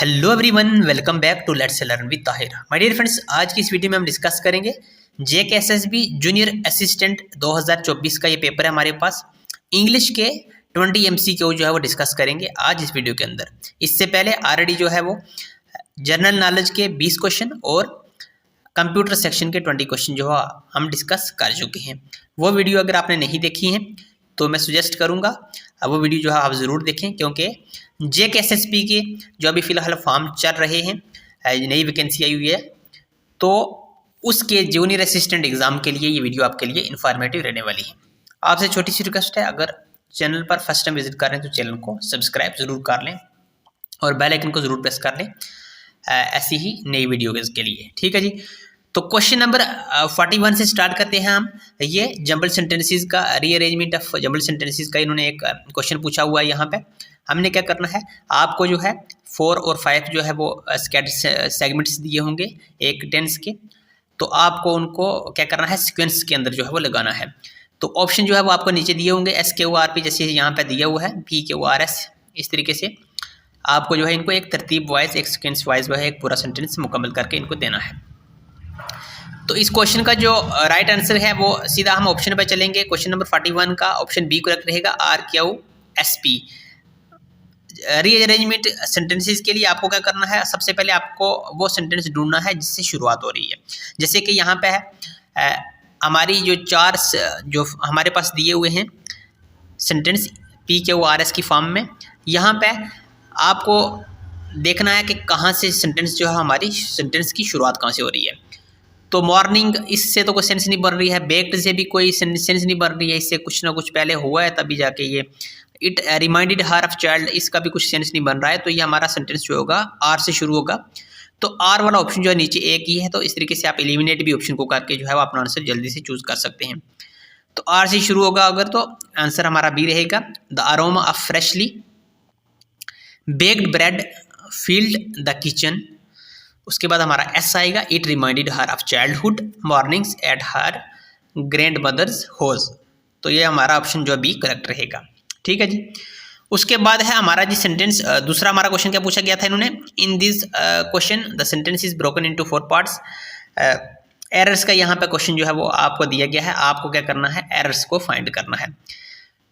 Hello everyone, welcome back to let's learn with Tahir. My dear friends, आज की इस video में हम डिस्कस करेंगे जेकेएसएसबी जूनियर असिस्टेंट 2024 का ये पेपर है हमारे पास। इंग्लिश के 20 एमसीक्यू जो है वो डिस्कस करेंगे आज इस वीडियो के अंदर। इससे पहले ऑलरेडी जो है वो जनरल नॉलेज के 20 क्वेश्चन और कंप्यूटर सेक्शन के 20 क्वेश्चन जो है हम डिस्कस कर चुके हैं। वो वीडियो अगर आपने नहीं देखी है तो मैं सुजेस्ट करूँगा वो वीडियो जो है आप ज़रूर देखें, क्योंकि जेकेएसएसबी के जो अभी फ़िलहाल फॉर्म चल रहे हैं, नई वैकेंसी आई हुई है, तो उसके जूनियर असिस्टेंट एग्ज़ाम के लिए ये वीडियो आपके लिए इन्फॉर्मेटिव रहने वाली है। आपसे छोटी सी रिक्वेस्ट है, अगर चैनल पर फर्स्ट टाइम विजिट कर रहे हैं तो चैनल को सब्सक्राइब ज़रूर कर लें और बेल आइकन को ज़रूर प्रेस कर लें ऐसी ही नई वीडियो के लिए। ठीक है जी, तो क्वेश्चन नंबर 41 से स्टार्ट करते हैं हम। ये जंबल सेंटेंसेस का रीअरेंजमेंट ऑफ जंबल सेंटेंसेस का इन्होंने एक क्वेश्चन पूछा हुआ है। यहाँ पे हमने क्या करना है, आपको जो है 4 और 5 जो है वो स्कैटर सेगमेंट्स दिए होंगे एक टेंस के, तो आपको उनको क्या करना है, सीक्वेंस के अंदर जो है वो लगाना है। तो ऑप्शन जो है वो आपको नीचे दिए होंगे, SQRP जैसे यहाँ पे दिया हुआ है, PQRS, इस तरीके से आपको जो है इनको एक तरतीब वाइज एक सीक्वेंस वाइज जो है एक पूरा सेंटेंस मुकम्मल करके इनको देना है। तो इस क्वेश्चन का जो राइट आंसर है वो सीधा हम ऑप्शन पर चलेंगे। क्वेश्चन नंबर 41 का ऑप्शन बी करेक्ट रहेगा, RQSP। रीअरेंजमेंट सेंटेंसेस के लिए आपको क्या करना है, सबसे पहले आपको वो सेंटेंस ढूंढना है जिससे शुरुआत हो रही है। जैसे कि यहाँ पे है हमारी जो 4 जो हमारे पास दिए हुए हैं सेंटेंस PQRS की फॉर्म में, यहाँ पे आपको देखना है कि कहाँ से सेंटेंस जो है हमारी सेंटेंस की शुरुआत कहाँ से हो रही है। तो मॉर्निंग, इससे तो कोई सेंस नहीं बन रही है, बेक्ड से भी कोई सेंस नहीं बन रही है, इससे कुछ ना कुछ पहले हुआ है तभी जाके ये it reminded her of child, इसका भी कुछ सेंस नहीं बन रहा है। तो ये हमारा सेंटेंस जो होगा आर से शुरू होगा। तो आर वाला ऑप्शन जो है नीचे एक ही है, तो इस तरीके से आप एलिमिनेट भी ऑप्शन को करके जो है वो अपना आंसर जल्दी से चूज कर सकते हैं। तो आर से शुरू होगा अगर, तो आंसर हमारा बी रहेगा, the aroma of freshly baked bread filled the kitchen. उसके बाद हमारा एस आएगा, it reminded her of childhood mornings at her grandmother's house. तो ये हमारा ऑप्शन जो बी करेक्ट रहेगा। ठीक है जी, उसके बाद है हमारा जी सेंटेंस दूसरा। हमारा क्वेश्चन क्या पूछा गया था इन्होंने, in this question the sentence is broken into 4 parts. Errors का यहाँ पे क्वेश्चन जो है वो आपको दिया गया है, आपको क्या करना है, एरर्स को फाइंड करना है।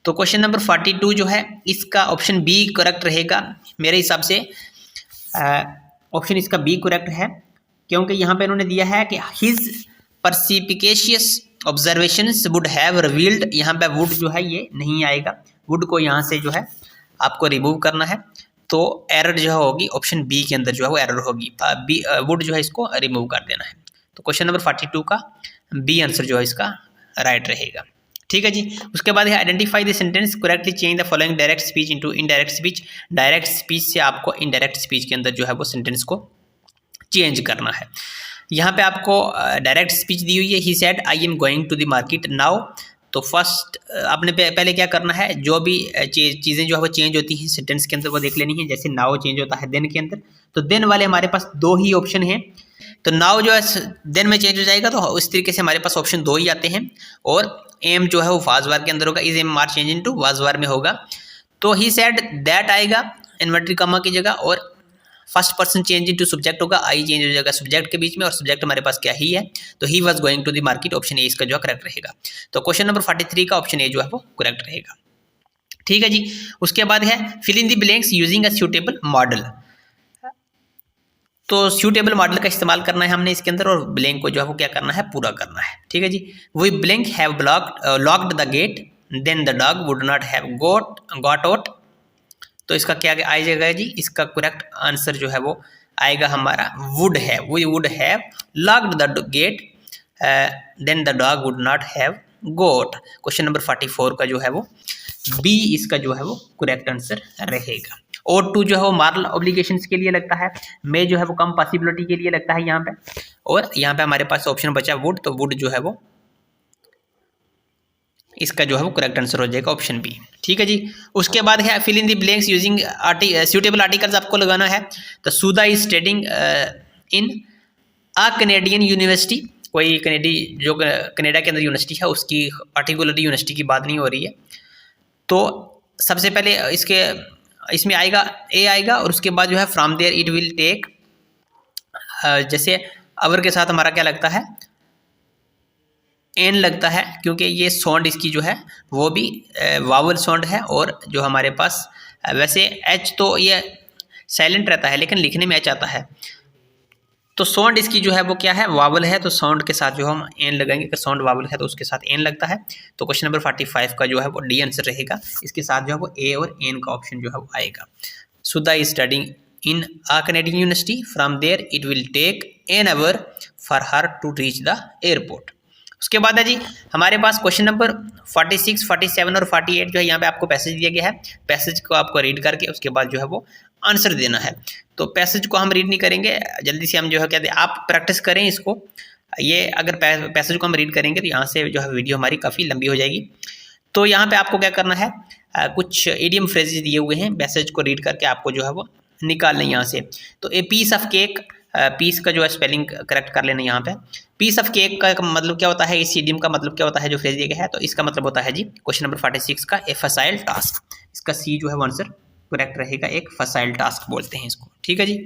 तो क्वेश्चन नंबर 42 जो है इसका ऑप्शन बी करेक्ट रहेगा मेरे हिसाब से। ऑप्शन इसका बी करेक्ट है, क्योंकि यहाँ पे इन्होंने दिया है कि his perspicacious observations would have revealed, यहाँ पे वुड जो है ये नहीं आएगा, वुड को यहाँ से जो है आपको रिमूव करना है। तो एरर जो होगी ऑप्शन बी के अंदर जो है वो एरर होगी, बी वुड जो है इसको रिमूव कर देना है। तो क्वेश्चन नंबर 42 का बी आंसर जो है इसका राइट रहेगा। ठीक है जी, उसके बाद है identify the sentence correctly change the following direct speech into indirect speech. Direct speech से आपको इनडायरेक्ट स्पीच के अंदर जो है वो सेंटेंस को चेंज करना है। यहाँ पे आपको डायरेक्ट स्पीच दी हुई है, he said I am going to the market now. तो फर्स्ट आपने पहले क्या करना है, जो भी चीज़ें जो है वो चेंज होती हैं सेंटेंस के अंदर वो देख लेनी है। जैसे नाउ चेंज होता है देन के अंदर, तो देन वाले हमारे पास 2 ही ऑप्शन हैं, तो नाउ जो है देन में चेंज हो जाएगा, तो उस तरीके से हमारे पास ऑप्शन 2 ही आते हैं। और एम जो है वो वाजवार के अंदर होगा, is am are change into वाजवार में होगा। तो ही सेड दैट आएगा इन्वर्टेड कॉमा की जगह, और first person change into subject होगा, आई चेंज हो जाएगा सब्जेक्ट के बीच में, और सब्जेक्ट हमारे पास क्या ही है, तो he was going to the market, option A इसका जो है करेक्ट रहेगा। तो क्वेश्चन नंबर 43 का ऑप्शन ए जो है वो करेक्ट रहेगा। ठीक है जी, उसके बाद है fill in the blanks using a suitable model. तो सूटेबल मॉडल का इस्तेमाल करना है हमने इसके अंदर, और ब्लैंक को जो है वो क्या करना है, पूरा करना है। ठीक है जी, we blank have locked the gate then the dog would not have got out. तो इसका क्या आ जाएगा जी, इसका करेक्ट आंसर जो है वो आएगा हमारा वुड है, we would have locked the gate then the dog would not have got. Question number 44 का जो है वो बी इसका जो है वो करेक्ट आंसर रहेगा। और 2 जो है वो मॉरल ऑब्लिगेशंस के लिए लगता है, में जो है वो कम पॉसिबिलिटी के लिए लगता है यहाँ पे, और यहाँ पे हमारे पास ऑप्शन बचा वुड, तो वुड जो है वो इसका जो है वो करेक्ट आंसर हो जाएगा ऑप्शन बी। ठीक है जी, उसके बाद है fill in the blanks using suitable articles आपको लगाना है। तो Sudha is studying in a Canadian university, कोई जो कनाडा के अंदर यूनिवर्सिटी है उसकी पार्टिकुलर यूनिवर्सिटी की बात नहीं हो रही है। तो सबसे पहले इसके इसमें आएगा ए आएगा, और उसके बाद जो है from there it will take, जैसे अवर के साथ हमारा क्या लगता है, एन लगता है, क्योंकि ये साउंड इसकी जो है वो भी वावल साउंड है, और जो हमारे पास वैसे एच तो ये साइलेंट रहता है लेकिन लिखने में एच आता है, तो साउंड इसकी जो है वो क्या है, वावल है, तो साउंड के साथ जो हम एन लगाएंगे, अगर साउंड वावल है तो उसके साथ एन लगता है। तो क्वेश्चन नंबर 45 का जो है वो डी आंसर रहेगा, इसके साथ जो है वो ए और एन का ऑप्शन जो है वो आएगा। Sudha is studying in a Canadian university, from there it will take an hour for her to reach the airport. उसके बाद है जी हमारे पास क्वेश्चन नंबर 46, 47 और 48 जो है यहाँ पे आपको पैसेज दिया गया है, पैसेज को आपको रीड करके उसके बाद जो है वो आंसर देना है। तो पैसेज को हम रीड नहीं करेंगे, जल्दी से हम जो है कहते हैं आप प्रैक्टिस करें इसको, ये अगर पैसेज को हम रीड करेंगे तो यहाँ से जो है वीडियो हमारी काफ़ी लंबी हो जाएगी। तो यहाँ पे आपको क्या करना है, कुछ इडियम फ्रेजेज दिए हुए हैं, पैसेज को रीड करके आपको जो है वो निकालना है यहाँ से। तो a piece of cake, piece का जो है स्पेलिंग करेक्ट कर लेना यहाँ पे। पीस ऑफ केक का मतलब क्या होता है, इस इडियम का मतलब क्या होता है जो फ्रेज दिया गया है, तो इसका मतलब होता है जी क्वेश्चन नंबर 46 का ए फसाइल टास्क, इसका सी जो है आंसर करेक्ट रहेगा, एक फसाइल टास्क बोलते हैं इसको, ठीक है जी।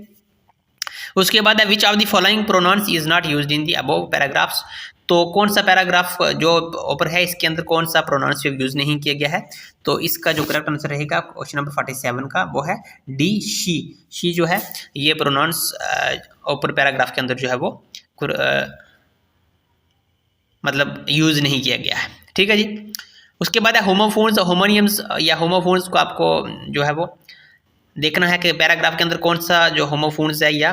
उसके बाद है which of the following pronouns is not used in the above paragraphs, तो कौन सा पैराग्राफ जो ऊपर है इसके अंदर कौन सा प्रोनाउंस यूज नहीं किया गया है, तो इसका जो करेक्ट आंसर रहेगा क्वेश्चन नंबर 47 का वो है डी शी। शी जो है ये प्रोनाउंस ऊपर पैराग्राफ के अंदर जो है वो मतलब यूज नहीं किया गया है, ठीक है जी। उसके बाद है होमोफोन्स, होमोनियम्स या होमोफोन्स को आपको जो है वो देखना है कि पैराग्राफ के अंदर कौन सा जो होमोफोन्स है या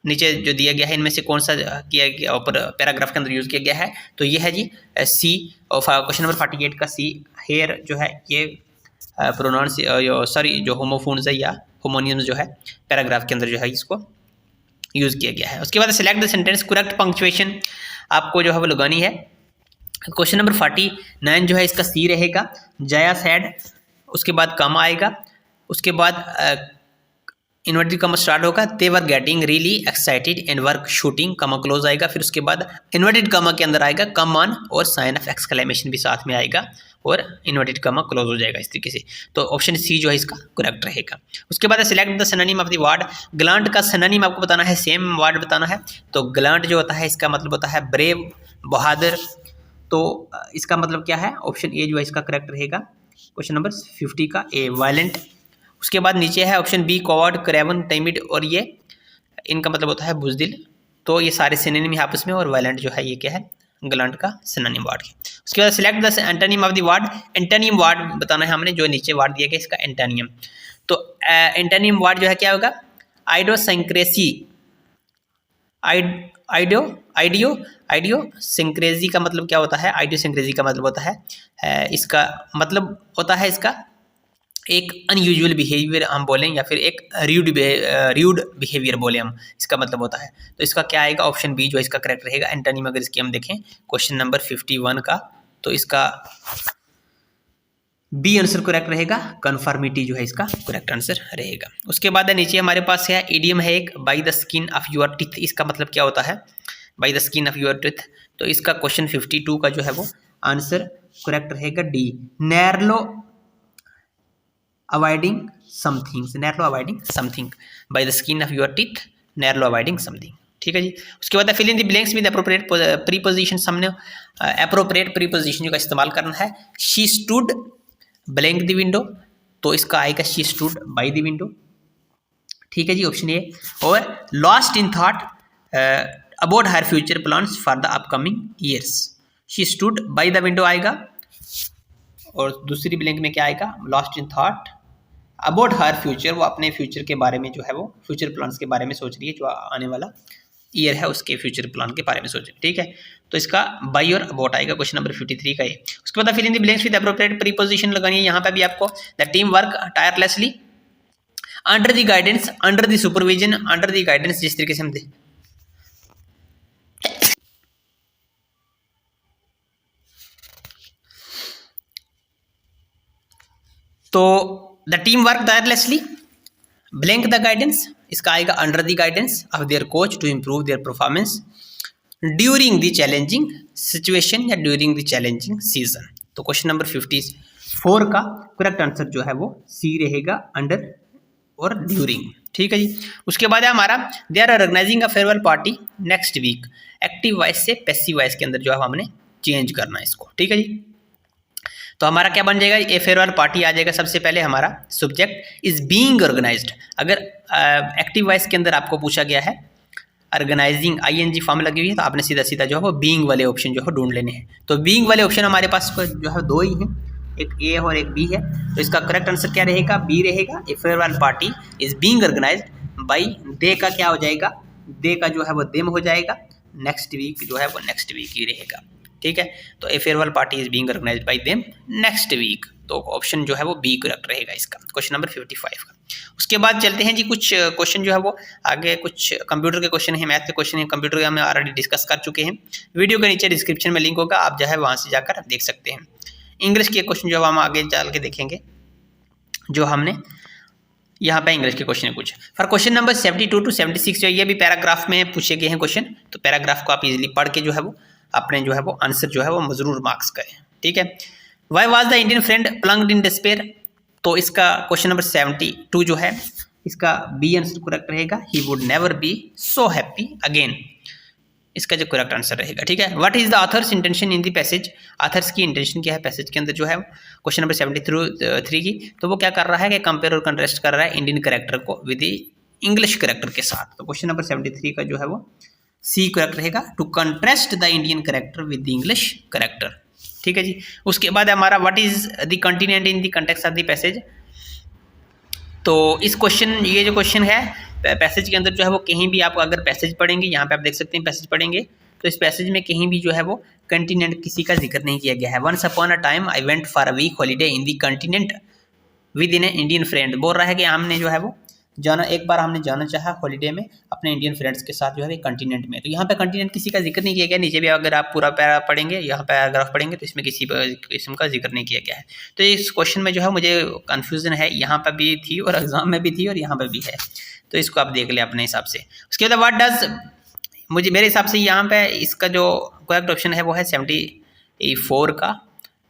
नीचे जो दिया गया है इनमें से कौन सा किया गया ऊपर पैराग्राफ के अंदर यूज़ किया गया है, तो ये है जी सी, और क्वेश्चन नंबर 48 का सी। हेयर जो है ये प्रोनाउंस सॉरी जो होमोफोन्स है या होमोनियम्स जो है पैराग्राफ के अंदर जो है इसको यूज़ किया गया है। उसके बाद select the sentence, correct punctuation आपको जो है वो लगानी है। क्वेश्चन नंबर 49 जो है इसका सी रहेगा, जया सैड, उसके बाद कमा आएगा, उसके बाद इन्वर्टेड कमा स्टार्ट होगा, they were getting really excited and were shouting, comma close आएगा, फिर उसके बाद इन्वर्टेड कमा के अंदर आएगा कम ऑन और साइन ऑफ एक्सक्लेमेशन भी साथ में आएगा और इन्वर्टेड कमा क्लोज हो जाएगा इस तरीके से। तो ऑप्शन सी जो है इसका करेक्ट रहेगा। उसके बाद select the synonym of the word, gallant का सिनोनिम आपको बताना है, सेम वर्ड बताना है। तो ग्लांट जो होता है इसका मतलब होता है ब्रेव, बहादुर, तो इसका मतलब क्या है, ऑप्शन ए जो है इसका करेक्ट रहेगा, क्वेश्चन नंबर 50 का ए, वायलेंट। उसके बाद नीचे है ऑप्शन बी, कॉवर्ड, क्रेवन, टाइमिड, और ये इनका मतलब होता है बुज़दिल। तो ये सारे सिनोनिम है आपस में, और वायलेंट जो है ये क्या है, ग्लांट का सिनोनिम वर्ड है। उसके बाद select the antonym of the word, antonym word बताना है हमने, जो नीचे वर्ड दिया गया इसका एंटोनिम। तो एंटोनिम वर्ड जो है क्या होगा, आइडियोसिंक्रेसी, आइडियोसिंक्रेसी का मतलब क्या होता है, आइडियोसिंक्रेसी का मतलब होता है इसका मतलब होता है इसका एक अनयूजुअल बिहेवियर हम बोलें, या फिर एक र्यूड बिहेवियर बोलें हम, इसका मतलब होता है। तो इसका क्या आएगा, ऑप्शन बी जो इसका करेक्ट रहेगा, एंटोनिम। अगर इसकी हम देखें क्वेश्चन नंबर 51 का, तो इसका बी आंसर करेक्ट रहेगा, कन्फर्मिटी जो है इसका करेक्ट आंसर रहेगा। उसके बाद नीचे हमारे पास है इडियम है एक, by the skin of your teeth, इसका मतलब क्या होता है, by the skin of your teeth. तो इसका क्वेश्चन 52 का जो है वो आंसर करेक्ट रहेगा D, narrowly avoiding something, narrowly avoiding something, by the skin of your teeth, narrowly avoiding something, ठीक है जी। उसके बाद fill in the blanks with appropriate preposition, हमने एप्रोप्रिएट प्रीपोजिशन का इस्तेमाल करना है। She stood blank the window, तो इसका आएगा she stood by the window, ठीक है जी, ऑप्शन ए। और lost in thought about her future plans for the upcoming years, she stood by the window आएगा, और दूसरी ब्लैंक में क्या आएगा, lost in thought about her future, वो अपने फ्यूचर के बारे में जो है वो फ्यूचर प्लान्स के बारे में सोच रही है, जो आने वाला ईयर है उसके फ्यूचर प्लान के बारे में सोच रही है, ठीक है। तो इसका बाय और अबाउट आएगा, क्वेश्चन नंबर 53 का ये। उसके बाद fill in the blanks with appropriate preposition लगानी है। यहाँ पे भी आपको the team work tirelessly under the guidance, under the supervision, under the guidance, जिस तरीके से हम तो the team work tirelessly blank the guidance, इसका आएगा under the guidance of their coach to improve their performance during the challenging situation या during the challenging season. तो question number 54 का करेक्ट आंसर जो है वो सी रहेगा, अंडर और ड्यूरिंग। ठीक है जी। उसके बाद है हमारा they are organizing a farewell party next week. Active voice से पैसिव वॉइस के अंदर जो है हमने चेंज करना है इसको। ठीक है जी। तो हमारा क्या बन जाएगा, ए फेयरवेल पार्टी आ जाएगा। सबसे पहले हमारा सब्जेक्ट इज बीइंग ऑर्गेनाइज्ड। अगर एक्टिव वॉइस के अंदर आपको पूछा गया है ऑर्गेनाइजिंग आईएनजी फॉर्म लगी हुई है तो आपने सीधा सीधा जो है वो बीइंग वाले ऑप्शन जो है ढूंढ लेने हैं। तो बीइंग वाले ऑप्शन हमारे पास जो है दो ही हैं, एक ए और एक बी है। तो इसका करेक्ट आंसर क्या रहेगा, बी रहेगा। A farewell party is being organised by, they का क्या हो जाएगा, दे का जो है वो देम हो जाएगा। नेक्स्ट वीक जो है वो नेक्स्ट वीक ही रहेगा। ठीक है। तो a farewell party is being organised by them next week. तो ऑप्शन जो है वो बी करेक्ट रहेगा इसका, क्वेश्चन नंबर 55 का। उसके बाद चलते हैं जी, कुछ क्वेश्चन जो है वो आगे कुछ कंप्यूटर के क्वेश्चन है, मैथ के क्वेश्चन है। कंप्यूटर के हम ऑलरेडी डिस्कस कर चुके हैं। वीडियो के नीचे डिस्क्रिप्शन में लिंक होगा, आप जो है वहाँ से जाकर देख सकते हैं। इंग्लिश के क्वेश्चन जो हम आगे चल के देखेंगे, जो हमने यहाँ पे इंग्लिश के क्वेश्चन है कुछ। फॉर क्वेश्चन नंबर 72 to 76 जो ये भी पैराग्राफ में पूछे गए हैं क्वेश्चन। तो पैराग्राफ को आप इजीली पढ़ के जो है वो अपने जो है वो आंसर जो है वो जरूर मार्क्स करें। ठीक है। Why was the Indian friend plunged in despair. तो इसका क्वेश्चन नंबर 72 जो है इसका बी आंसर करेक्ट रहेगा। He would never be so happy again, इसका जो करेक्ट आंसर रहेगा। ठीक है। What is the author's intention in the passage. Authors की इंटेंशन क्या है पैसेज के अंदर जो है क्वेश्चन नंबर 73 की। तो वो क्या कर रहा है कि कंपेयर और कंट्रास्ट कर रहा है इंडियन कैरेक्टर को विद इंग्लिश कैरेक्टर के साथ। तो क्वेश्चन नंबर 73 का जो है वो सी करेक्ट रहेगा, to contrast the Indian character with the English character. ठीक है जी। उसके बाद हमारा what is the continent in the context of the passage. तो इस क्वेश्चन, ये जो क्वेश्चन है पैसेज के अंदर जो है वो कहीं भी आप अगर पैसेज पढ़ेंगे, यहाँ पे आप देख सकते हैं पैसेज पढ़ेंगे, तो इस पैसेज में कहीं भी जो है वो कंटिनेंट किसी का जिक्र नहीं किया गया है। Once upon a time I went for a week holiday in the continent with in a Indian friend. बोल रहा है कि हमने जो है वो जाना, एक बार हमने जाना चाहा हॉलीडे में अपने इंडियन फ्रेंड्स के साथ जो है कंटिनेंट में। तो यहाँ पे कंटिनेंट किसी का जिक्र नहीं किया गया। नीचे भी अगर आप पूरा पैरा पढ़ेंगे, यहाँ पैराग्राफ पढ़ेंगे, तो इसमें किसी किस्म का जिक्र नहीं किया गया है। तो इस क्वेश्चन में जो है मुझे कन्फ्यूजन है, यहाँ पर भी थी और एग्जाम में भी थी और यहाँ पर भी है। तो इसको आप देख लें अपने हिसाब से। उसके बाद व्हाट डज, मुझे मेरे हिसाब से यहाँ पे इसका जो करेक्ट ऑप्शन है वो है 74 का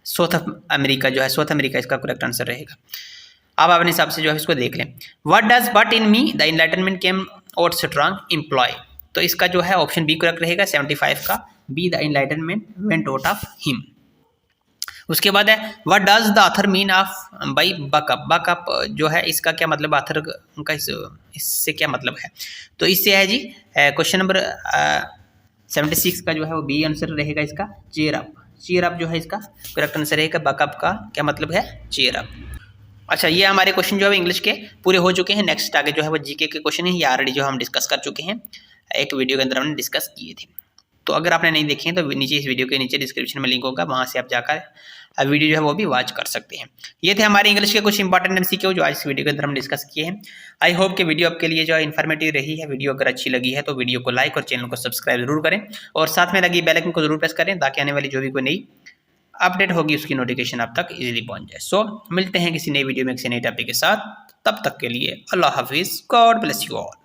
साउथ अमेरिका जो है, साउथ अमेरिका इसका करेक्ट आंसर रहेगा। आप अपने हिसाब से जो है इसको देख लें। What does but in me the enlightenment came out strong employ. तो इसका जो है ऑप्शन बी करेक्ट रहेगा 75 का, be the enlightenment went out of him. उसके बाद है what does the author mean of by backup. Backup जो है इसका क्या मतलब, ऑथर का इससे क्या मतलब है। तो इससे है जी क्वेश्चन नंबर 76 का जो है वो बी आंसर रहेगा इसका, चीयर अप। चीयर अप जो है इसका करेक्ट आंसर रहेगा। बकअप का क्या मतलब है, चीयर अप। अच्छा, ये हमारे क्वेश्चन जो है इंग्लिश के पूरे हो चुके हैं। नेक्स्ट आगे जो है वो जीके के क्वेश्चन है, ये ऑलरेडी जो हम डिस्कस कर चुके हैं, एक वीडियो के अंदर हमने डिस्कस किए थे। तो अगर आपने नहीं देखे हैं तो नीचे इस वीडियो के नीचे डिस्क्रिप्शन में लिंक होगा, वहाँ से आप जाकर वीडियो जो है वो भी वॉच कर सकते हैं। ये थे हमारे इंग्लिश के कुछ इंपॉर्टेंट MCQ जो आज इस वीडियो के अंदर हम डिस्कस किए हैं। आई होप कि वीडियो आपके लिए जो है इन्फॉर्मेटिव रही है। वीडियो अगर अच्छी लगी है तो वीडियो को लाइक और चैनल को सब्सक्राइब जरूर करें और साथ में लगी बेल आइकन को जरूर प्रेस करें ताकि आने वाली जो भी कोई नई अपडेट होगी उसकी नोटिफिकेशन आप तक इजीली पहुंच जाए। सो मिलते हैं किसी नई वीडियो में किसी नई टॉपिक के साथ। तब तक के लिए अल्लाह हाफिज़, गॉड ब्लेस यू ऑल।